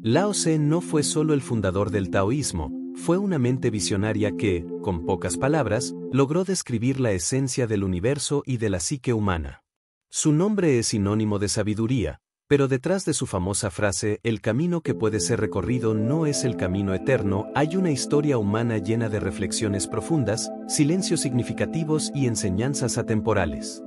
Lao Tse no fue solo el fundador del taoísmo, fue una mente visionaria que, con pocas palabras, logró describir la esencia del universo y de la psique humana. Su nombre es sinónimo de sabiduría, pero detrás de su famosa frase, el camino que puede ser recorrido no es el camino eterno, hay una historia humana llena de reflexiones profundas, silencios significativos y enseñanzas atemporales.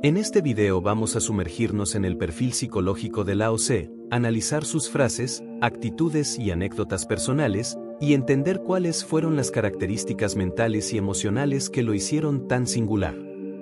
En este video vamos a sumergirnos en el perfil psicológico de Lao Tse, analizar sus frases, actitudes y anécdotas personales, y entender cuáles fueron las características mentales y emocionales que lo hicieron tan singular.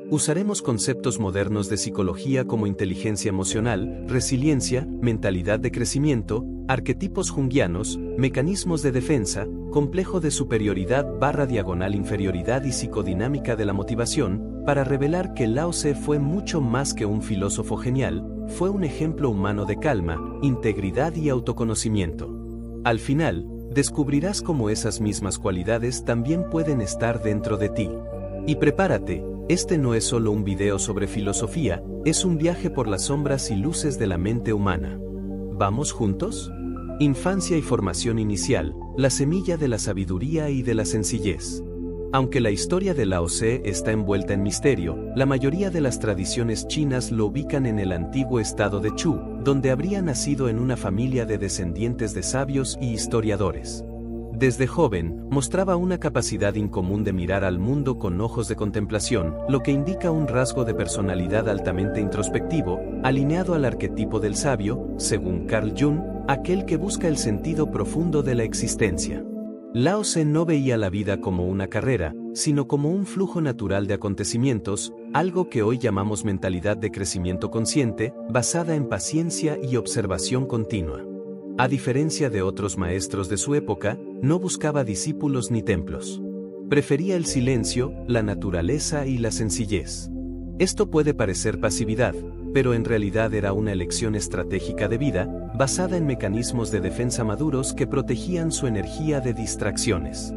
Usaremos conceptos modernos de psicología como inteligencia emocional, resiliencia, mentalidad de crecimiento, arquetipos junguianos, mecanismos de defensa, complejo de superioridad/inferioridad y psicodinámica de la motivación, para revelar que Lao Tse fue mucho más que un filósofo genial, fue un ejemplo humano de calma, integridad y autoconocimiento. Al final, descubrirás cómo esas mismas cualidades también pueden estar dentro de ti. Y prepárate, este no es solo un video sobre filosofía, es un viaje por las sombras y luces de la mente humana. ¿Vamos juntos? Infancia y formación inicial, la semilla de la sabiduría y de la sencillez. Aunque la historia de Lao Tse está envuelta en misterio, la mayoría de las tradiciones chinas lo ubican en el antiguo estado de Chu, donde habría nacido en una familia de descendientes de sabios y historiadores. Desde joven, mostraba una capacidad incomún de mirar al mundo con ojos de contemplación, lo que indica un rasgo de personalidad altamente introspectivo, alineado al arquetipo del sabio, según Carl Jung, aquel que busca el sentido profundo de la existencia. Lao Tse no veía la vida como una carrera, sino como un flujo natural de acontecimientos, algo que hoy llamamos mentalidad de crecimiento consciente, basada en paciencia y observación continua. A diferencia de otros maestros de su época, no buscaba discípulos ni templos. Prefería el silencio, la naturaleza y la sencillez. Esto puede parecer pasividad, pero en realidad era una elección estratégica de vida, basada en mecanismos de defensa maduros que protegían su energía de distracciones.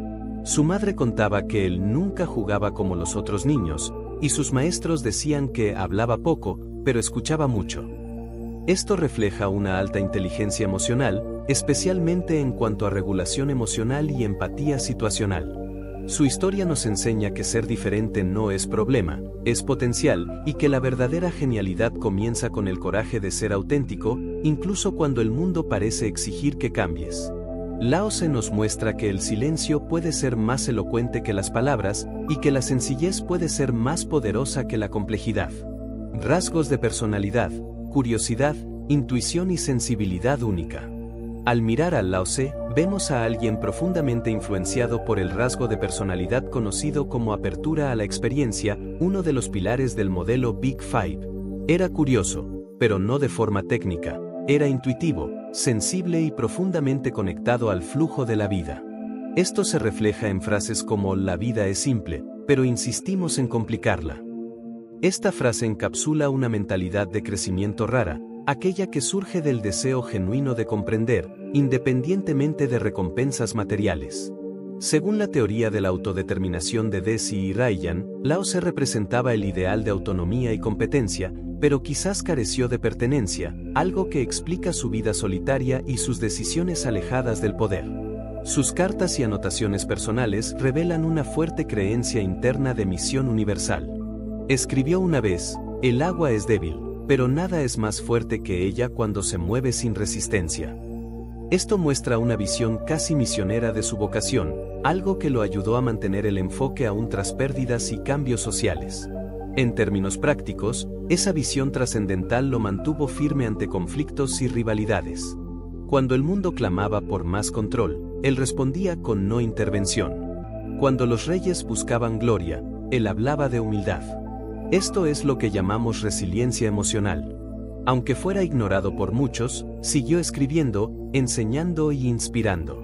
Su madre contaba que él nunca jugaba como los otros niños, y sus maestros decían que hablaba poco, pero escuchaba mucho. Esto refleja una alta inteligencia emocional, especialmente en cuanto a regulación emocional y empatía situacional. Su historia nos enseña que ser diferente no es problema, es potencial, y que la verdadera genialidad comienza con el coraje de ser auténtico, incluso cuando el mundo parece exigir que cambies. Lao Tse nos muestra que el silencio puede ser más elocuente que las palabras, y que la sencillez puede ser más poderosa que la complejidad. Rasgos de personalidad, curiosidad, intuición y sensibilidad única. Al mirar a Lao Tse, vemos a alguien profundamente influenciado por el rasgo de personalidad conocido como apertura a la experiencia, uno de los pilares del modelo Big Five. Era curioso, pero no de forma técnica, era intuitivo, sensible y profundamente conectado al flujo de la vida. Esto se refleja en frases como "la vida es simple, pero insistimos en complicarla". Esta frase encapsula una mentalidad de crecimiento rara, aquella que surge del deseo genuino de comprender, independientemente de recompensas materiales. Según la teoría de la autodeterminación de Deci y Ryan, Lao Tse representaba el ideal de autonomía y competencia, pero quizás careció de pertenencia, algo que explica su vida solitaria y sus decisiones alejadas del poder. Sus cartas y anotaciones personales revelan una fuerte creencia interna de misión universal. Escribió una vez: "El agua es débil, pero nada es más fuerte que ella cuando se mueve sin resistencia". Esto muestra una visión casi misionera de su vocación, algo que lo ayudó a mantener el enfoque aún tras pérdidas y cambios sociales. En términos prácticos, esa visión trascendental lo mantuvo firme ante conflictos y rivalidades. Cuando el mundo clamaba por más control, él respondía con no intervención. Cuando los reyes buscaban gloria, él hablaba de humildad. Esto es lo que llamamos resiliencia emocional. Aunque fuera ignorado por muchos, siguió escribiendo, enseñando y inspirando.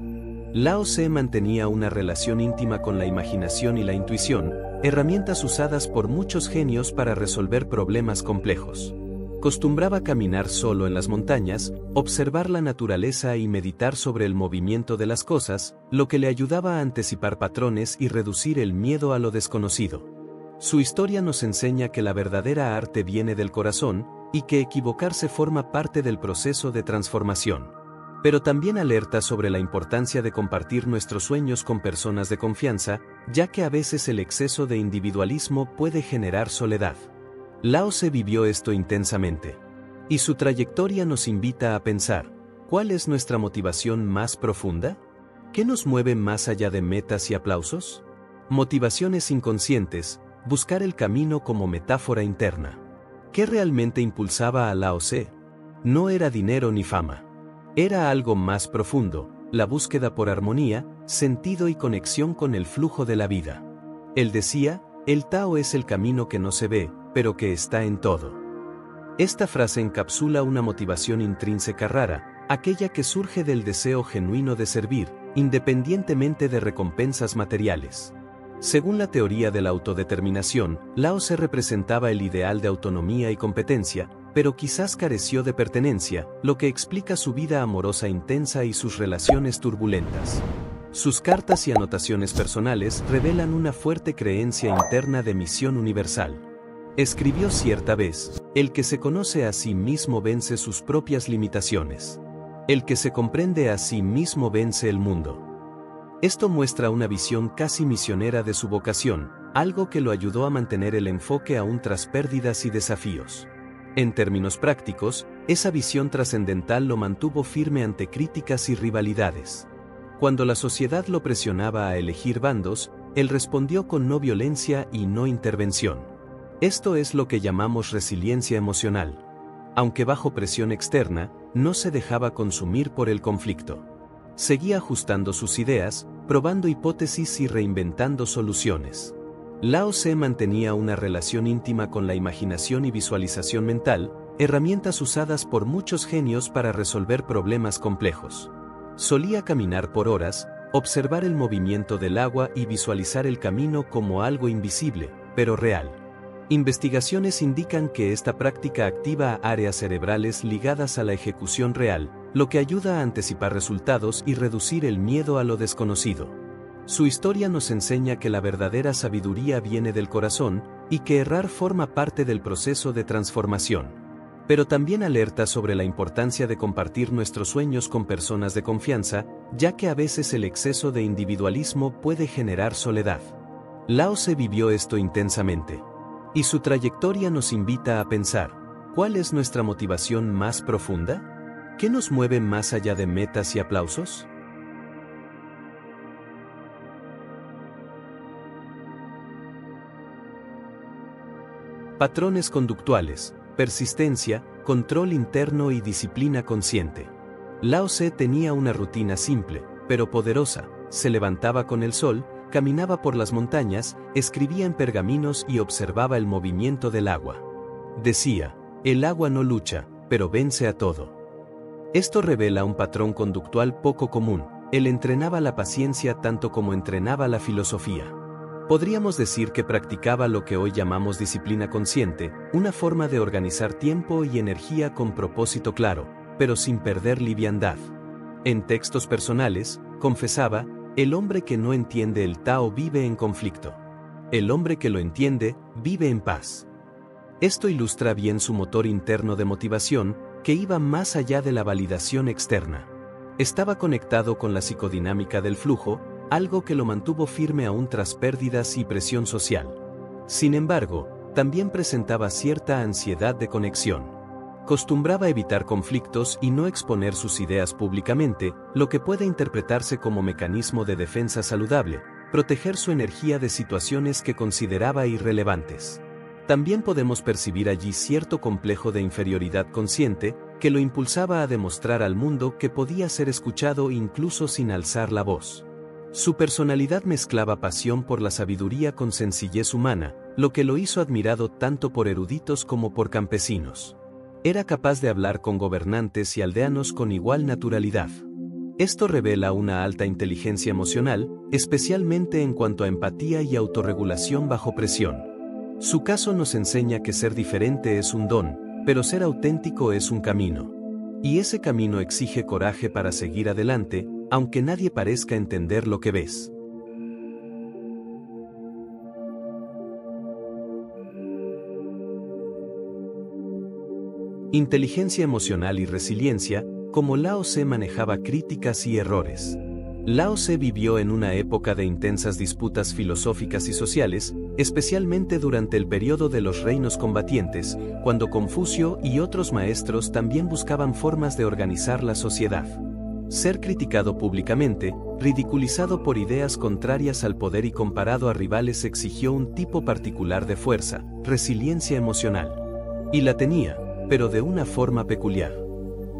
Lao Tse mantenía una relación íntima con la imaginación y la intuición, herramientas usadas por muchos genios para resolver problemas complejos. Acostumbraba caminar solo en las montañas, observar la naturaleza y meditar sobre el movimiento de las cosas, lo que le ayudaba a anticipar patrones y reducir el miedo a lo desconocido. Su historia nos enseña que la verdadera arte viene del corazón, y que equivocarse forma parte del proceso de transformación. Pero también alerta sobre la importancia de compartir nuestros sueños con personas de confianza, ya que a veces el exceso de individualismo puede generar soledad. Lao Tse vivió esto intensamente. Y su trayectoria nos invita a pensar, ¿cuál es nuestra motivación más profunda? ¿Qué nos mueve más allá de metas y aplausos? Motivaciones inconscientes, buscar el camino como metáfora interna. ¿Qué realmente impulsaba a Lao Tse? No era dinero ni fama. Era algo más profundo, la búsqueda por armonía, sentido y conexión con el flujo de la vida. Él decía, el Tao es el camino que no se ve, pero que está en todo. Esta frase encapsula una motivación intrínseca rara, aquella que surge del deseo genuino de servir, independientemente de recompensas materiales. Según la teoría de la autodeterminación, Lao Tse representaba el ideal de autonomía y competencia, pero quizás careció de pertenencia, lo que explica su vida amorosa intensa y sus relaciones turbulentas. Sus cartas y anotaciones personales revelan una fuerte creencia interna de misión universal. Escribió cierta vez, el que se conoce a sí mismo vence sus propias limitaciones. El que se comprende a sí mismo vence el mundo. Esto muestra una visión casi misionera de su vocación, algo que lo ayudó a mantener el enfoque aún tras pérdidas y desafíos. En términos prácticos, esa visión trascendental lo mantuvo firme ante críticas y rivalidades. Cuando la sociedad lo presionaba a elegir bandos, él respondió con no violencia y no intervención. Esto es lo que llamamos resiliencia emocional. Aunque bajo presión externa, no se dejaba consumir por el conflicto. Seguía ajustando sus ideas, probando hipótesis y reinventando soluciones. Lao Tse mantenía una relación íntima con la imaginación y visualización mental, herramientas usadas por muchos genios para resolver problemas complejos. Solía caminar por horas, observar el movimiento del agua y visualizar el camino como algo invisible, pero real. Investigaciones indican que esta práctica activa áreas cerebrales ligadas a la ejecución real, lo que ayuda a anticipar resultados y reducir el miedo a lo desconocido. Su historia nos enseña que la verdadera sabiduría viene del corazón, y que errar forma parte del proceso de transformación. Pero también alerta sobre la importancia de compartir nuestros sueños con personas de confianza, ya que a veces el exceso de individualismo puede generar soledad. Lao Tse vivió esto intensamente. Y su trayectoria nos invita a pensar, ¿cuál es nuestra motivación más profunda? ¿Qué nos mueve más allá de metas y aplausos? Patrones conductuales, persistencia, control interno y disciplina consciente. Lao Tse tenía una rutina simple, pero poderosa. Se levantaba con el sol, caminaba por las montañas, escribía en pergaminos y observaba el movimiento del agua. Decía, el agua no lucha, pero vence a todo. Esto revela un patrón conductual poco común. Él entrenaba la paciencia tanto como entrenaba la filosofía. Podríamos decir que practicaba lo que hoy llamamos disciplina consciente, una forma de organizar tiempo y energía con propósito claro, pero sin perder liviandad. En textos personales, confesaba, el hombre que no entiende el Tao vive en conflicto. El hombre que lo entiende, vive en paz. Esto ilustra bien su motor interno de motivación, que iba más allá de la validación externa. Estaba conectado con la psicodinámica del flujo, algo que lo mantuvo firme aún tras pérdidas y presión social. Sin embargo, también presentaba cierta ansiedad de conexión. Costumbraba evitar conflictos y no exponer sus ideas públicamente, lo que puede interpretarse como mecanismo de defensa saludable, proteger su energía de situaciones que consideraba irrelevantes. También podemos percibir allí cierto complejo de inferioridad consciente, que lo impulsaba a demostrar al mundo que podía ser escuchado incluso sin alzar la voz. Su personalidad mezclaba pasión por la sabiduría con sencillez humana, lo que lo hizo admirado tanto por eruditos como por campesinos. Era capaz de hablar con gobernantes y aldeanos con igual naturalidad. Esto revela una alta inteligencia emocional, especialmente en cuanto a empatía y autorregulación bajo presión. Su caso nos enseña que ser diferente es un don, pero ser auténtico es un camino. Y ese camino exige coraje para seguir adelante, aunque nadie parezca entender lo que ves. Inteligencia emocional y resiliencia, cómo Lao Tse manejaba críticas y errores. Lao Tse vivió en una época de intensas disputas filosóficas y sociales, especialmente durante el periodo de los reinos combatientes, cuando Confucio y otros maestros también buscaban formas de organizar la sociedad. Ser criticado públicamente, ridiculizado por ideas contrarias al poder y comparado a rivales exigió un tipo particular de fuerza, resiliencia emocional. Y la tenía, pero de una forma peculiar.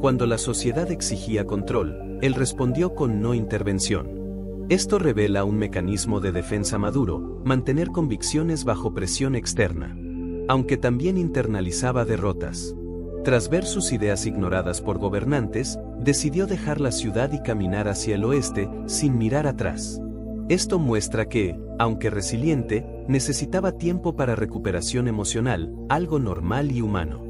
Cuando la sociedad exigía control, él respondió con no intervención. Esto revela un mecanismo de defensa maduro, mantener convicciones bajo presión externa. Aunque también internalizaba derrotas. Tras ver sus ideas ignoradas por gobernantes, decidió dejar la ciudad y caminar hacia el oeste, sin mirar atrás. Esto muestra que, aunque resiliente, necesitaba tiempo para recuperación emocional, algo normal y humano.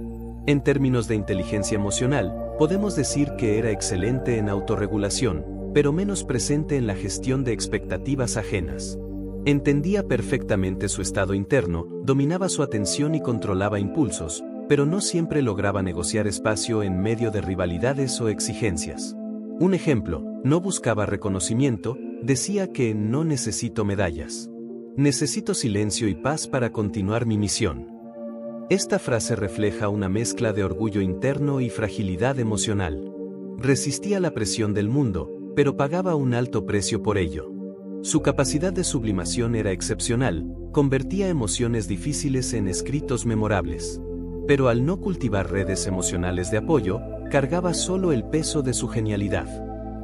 En términos de inteligencia emocional, podemos decir que era excelente en autorregulación, pero menos presente en la gestión de expectativas ajenas. Entendía perfectamente su estado interno, dominaba su atención y controlaba impulsos, pero no siempre lograba negociar espacio en medio de rivalidades o exigencias. Un ejemplo, no buscaba reconocimiento, decía que no necesito medallas. Necesito silencio y paz para continuar mi misión. Esta frase refleja una mezcla de orgullo interno y fragilidad emocional. Resistía la presión del mundo, pero pagaba un alto precio por ello. Su capacidad de sublimación era excepcional, convertía emociones difíciles en escritos memorables. Pero al no cultivar redes emocionales de apoyo, cargaba solo el peso de su genialidad.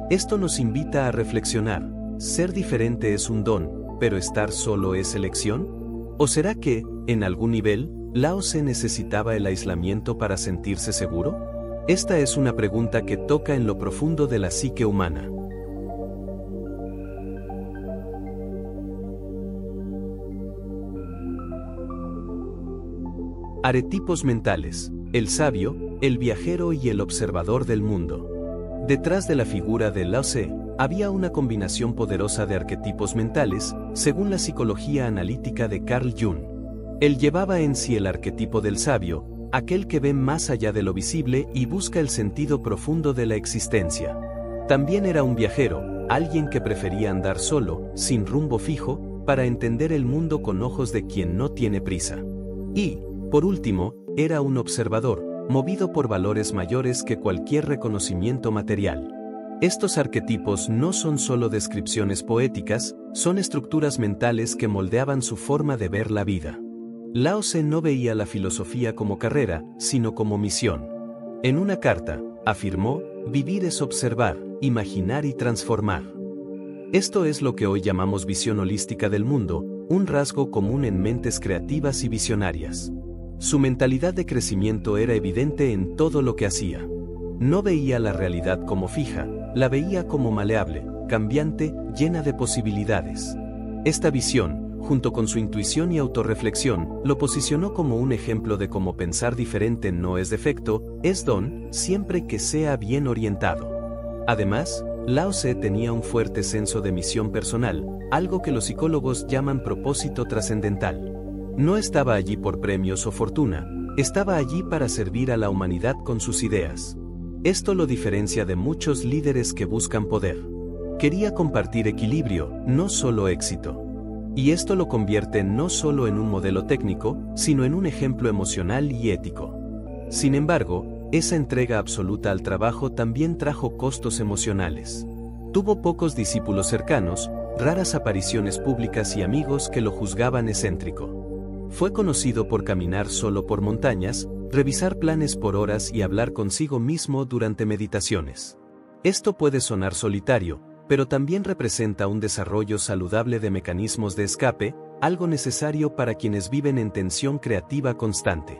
Esto nos invita a reflexionar, ¿ser diferente es un don, pero estar solo es elección? ¿O será que, en algún nivel, Lao Tse necesitaba el aislamiento para sentirse seguro? Esta es una pregunta que toca en lo profundo de la psique humana. Arquetipos mentales: el sabio, el viajero y el observador del mundo. Detrás de la figura de Lao Tse, había una combinación poderosa de arquetipos mentales, según la psicología analítica de Carl Jung. Él llevaba en sí el arquetipo del sabio, aquel que ve más allá de lo visible y busca el sentido profundo de la existencia. También era un viajero, alguien que prefería andar solo, sin rumbo fijo, para entender el mundo con ojos de quien no tiene prisa. Y, por último, era un observador, movido por valores mayores que cualquier reconocimiento material. Estos arquetipos no son solo descripciones poéticas, son estructuras mentales que moldeaban su forma de ver la vida. Lao Tse no veía la filosofía como carrera, sino como misión. En una carta, afirmó, vivir es observar, imaginar y transformar. Esto es lo que hoy llamamos visión holística del mundo, un rasgo común en mentes creativas y visionarias. Su mentalidad de crecimiento era evidente en todo lo que hacía. No veía la realidad como fija, la veía como maleable, cambiante, llena de posibilidades. Esta visión, junto con su intuición y autorreflexión, lo posicionó como un ejemplo de cómo pensar diferente no es defecto, es don, siempre que sea bien orientado. Además, Lao Tse tenía un fuerte senso de misión personal, algo que los psicólogos llaman propósito trascendental. No estaba allí por premios o fortuna, estaba allí para servir a la humanidad con sus ideas. Esto lo diferencia de muchos líderes que buscan poder. Quería compartir equilibrio, no solo éxito. Y esto lo convierte no solo en un modelo técnico, sino en un ejemplo emocional y ético. Sin embargo, esa entrega absoluta al trabajo también trajo costos emocionales. Tuvo pocos discípulos cercanos, raras apariciones públicas y amigos que lo juzgaban excéntrico. Fue conocido por caminar solo por montañas, revisar planes por horas y hablar consigo mismo durante meditaciones. Esto puede sonar solitario, pero también representa un desarrollo saludable de mecanismos de escape, algo necesario para quienes viven en tensión creativa constante.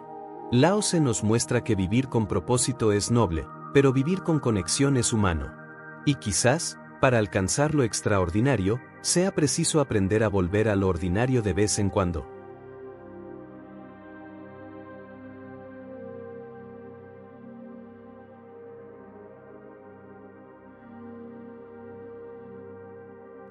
Lao Tse nos muestra que vivir con propósito es noble, pero vivir con conexión es humano. Y quizás, para alcanzar lo extraordinario, sea preciso aprender a volver a lo ordinario de vez en cuando.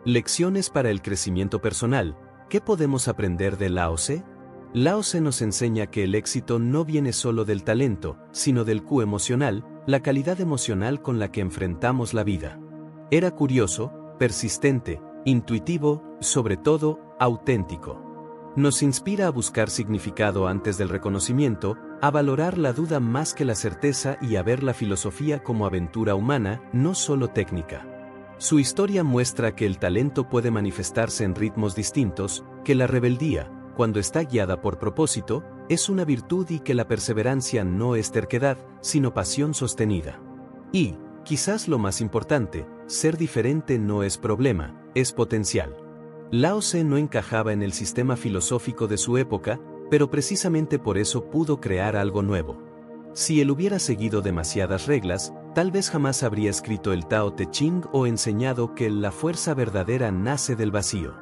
Lecciones para el crecimiento personal. ¿Qué podemos aprender de Lao Tse? Lao Tse nos enseña que el éxito no viene solo del talento, sino del Q emocional, la calidad emocional con la que enfrentamos la vida. Era curioso, persistente, intuitivo, sobre todo, auténtico. Nos inspira a buscar significado antes del reconocimiento, a valorar la duda más que la certeza y a ver la filosofía como aventura humana, no solo técnica. Su historia muestra que el talento puede manifestarse en ritmos distintos, que la rebeldía, cuando está guiada por propósito, es una virtud y que la perseverancia no es terquedad, sino pasión sostenida. Y, quizás lo más importante, ser diferente no es problema, es potencial. Lao Tse no encajaba en el sistema filosófico de su época, pero precisamente por eso pudo crear algo nuevo. Si él hubiera seguido demasiadas reglas, tal vez jamás habría escrito el Tao Te Ching o enseñado que la fuerza verdadera nace del vacío.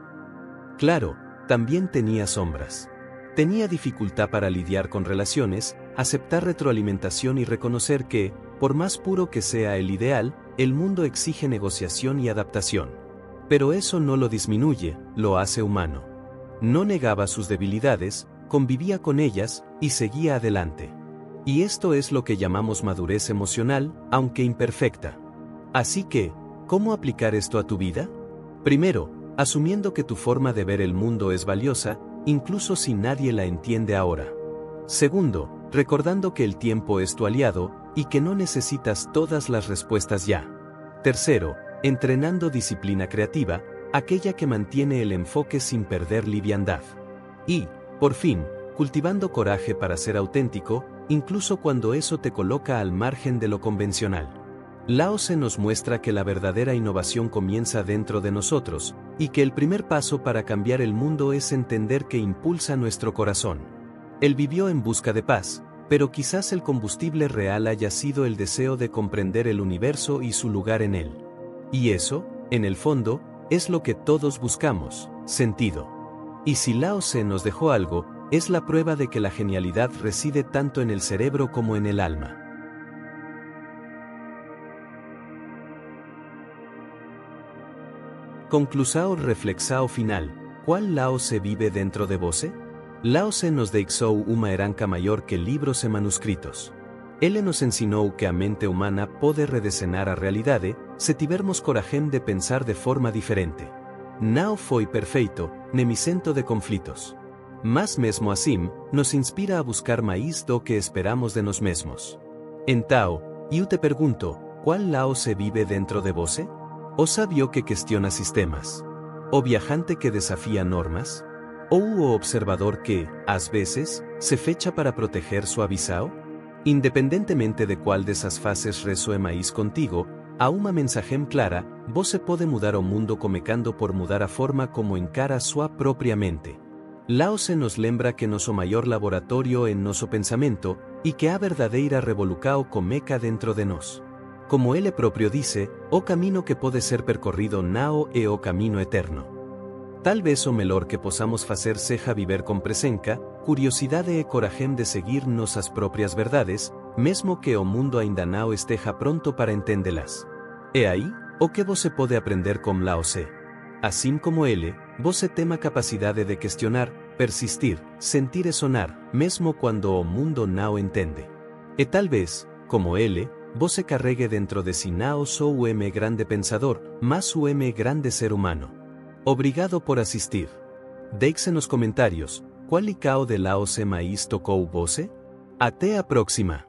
Claro, también tenía sombras. Tenía dificultad para lidiar con relaciones, aceptar retroalimentación y reconocer que, por más puro que sea el ideal, el mundo exige negociación y adaptación. Pero eso no lo disminuye, lo hace humano. No negaba sus debilidades, convivía con ellas y seguía adelante. Y esto es lo que llamamos madurez emocional, aunque imperfecta. Así que, ¿cómo aplicar esto a tu vida? Primero, asumiendo que tu forma de ver el mundo es valiosa, incluso si nadie la entiende ahora. Segundo, recordando que el tiempo es tu aliado y que no necesitas todas las respuestas ya. Tercero, entrenando disciplina creativa, aquella que mantiene el enfoque sin perder liviandad. Y, por fin, cultivando coraje para ser auténtico, incluso cuando eso te coloca al margen de lo convencional. Lao Tse nos muestra que la verdadera innovación comienza dentro de nosotros, y que el primer paso para cambiar el mundo es entender que impulsa nuestro corazón. Él vivió en busca de paz, pero quizás el combustible real haya sido el deseo de comprender el universo y su lugar en él. Y eso, en el fondo, es lo que todos buscamos, sentido. Y si Lao Tse nos dejó algo, es la prueba de que la genialidad reside tanto en el cerebro como en el alma. Conclusao reflexao final, ¿cuál Lao Tse vive dentro de vose? Lao Tse nos deixou uma herança maior que libros e manuscritos. Ele nos ensinou que a mente humana pode redesenar a realidade, se tivermos coragem de pensar de forma diferente. Não foi perfeito, nem isento de conflitos. Mas mesmo assim, nos inspira a buscar mais do que esperamos de nós mesmos. Então, eu te pergunto, qual Lao Tse vive dentro de você? O sabio que questiona sistemas? O viajante que desafía normas? Ou o observador que, às vezes, se fecha para proteger su avisao? Independentemente de cuál dessas fases resoe mais contigo, a uma mensagem clara, você pode mudar o mundo comecando por mudar a forma como encara sua própria mente. Lao Tse nos lembra que nosso maior laboratorio en nosso pensamento, e que a verdadeira revolucao comeca dentro de nós. Como ele próprio dice, o camino que pode ser percorrido nao é o camino eterno. Tal vez o melhor que possamos facer seja viver com presença, curiosidade e coragem de seguir nossas próprias verdades, mesmo que o mundo ainda não esteja pronto para entendê-las. É aí o que você pode aprender com Lao Tse. Assim como ele, você tem a capacidade de questionar, persistir, sentir e sonar, mesmo quando o mundo não entende. E tal vez, como ele, você carregue dentro de si não só o grande pensador, mas o grande ser humano. Obrigado por assistir. Deixe nos comentários, qual licao de Lao Tse mais tocou você? Até a próxima!